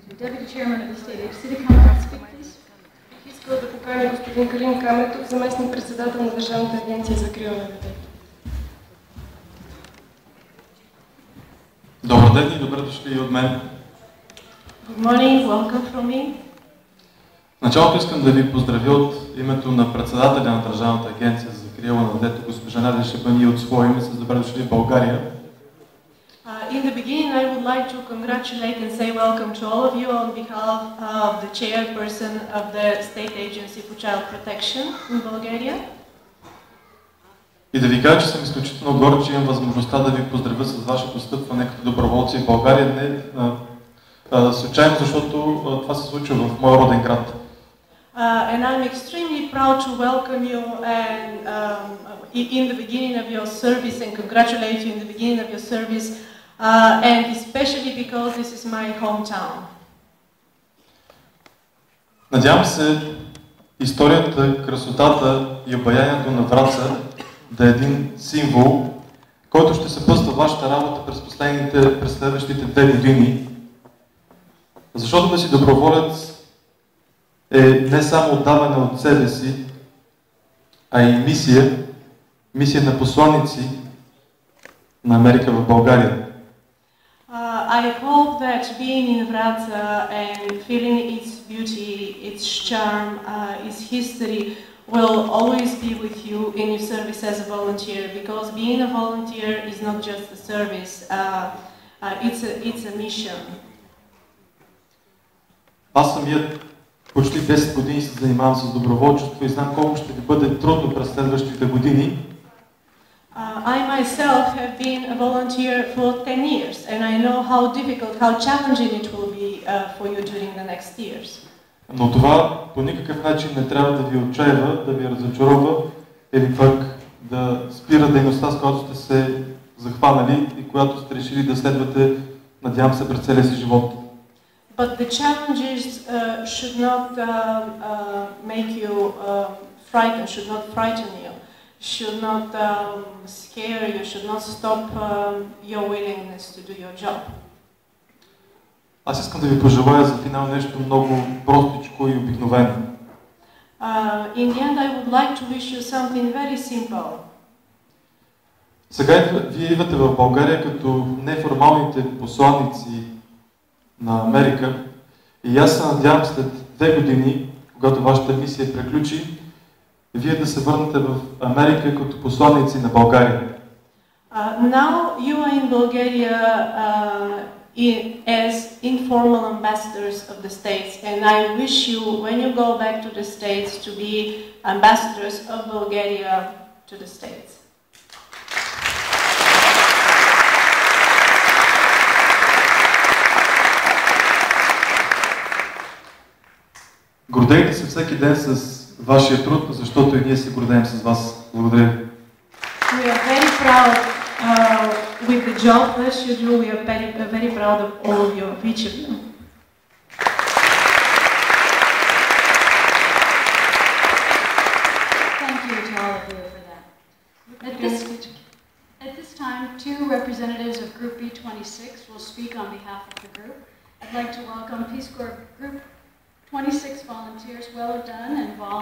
Deputy Chairman of the State City Council, speak, please. Бих искала да поканя господин Калин Каметов, заместник председател на Държавната агенция за закрила на детето. Добър ден и добре дошли и от мен. Good morning, welcome from me. В началото искам да ви поздравя от името на председателя на Държавната агенция за закрила на детето, госпожа Надя Шибани, от свое име с добре дошли в България. In the beginning, I would like to congratulate and say welcome to all of you on behalf of the chairperson of the State Agency for Child Protection in Bulgaria. И да ви кажа, че съм изключително горд, че имам възможността да ви поздравя с вашето стъпване като доброволци в България. Не случайно, защото това се случва в моя роден град. And I'm extremely proud to welcome you and in the beginning of your service and congratulate you in the beginning of your service, and especially because this is my hometown. Надявам се историята, красотата и обаянието на Враца да е един символ, който ще съпътства вашата работа през следващите 2 години. Защото да си доброволец е не само отдаване от себе си, а и мисия на посланици на Америка в България. I hope that being in Vratsa and feeling its beauty, its charm, its history will always be with you in your service as a volunteer, because being a volunteer is not just a service, it's a mission. Аз самият почти 10 години се занимавам с доброволчество и знам колко ще ви бъде трудно през следващите години. I myself have been a volunteer for 10 years, and I know how difficult, how challenging it will be for you during the next years. Но това по никакъв начин не трябва да ви отчаива, да ви разочарова или пък да спира дейността, с която сте се захванали и която сте решили да следвате, надявам се, през целия си живот. But the challenges should not make you frightened, should not frighten you, should not scare you, should not stop your willingness to do your job. Аз искам да ви пожелая за финал нещо много простичко и обикновено. In the end, I would like to wish you something very simple. Сега вие идвате в България като неформалните посланици на Америка и аз се надявам след 2 години, когато вашата мисия приключи, вие да се върнете в Америка като посланици на България. Now you are in Bulgaria as informal ambassadors of the States, and I wish you, when you go back to the States, to be ambassadors of Bulgaria to the States. Гордейте се всеки ден с вашия труд, защото и ние се гордеем с вас. Благодаря ви. We are very proud with the job that you do. We are very proud of all of you, of each of you. Thank you to all of you for that. At this time, 2 representatives of Group B26 will speak on behalf of the group. I'd like to welcome Peace Corps Group 26 volunteers, well done, and Val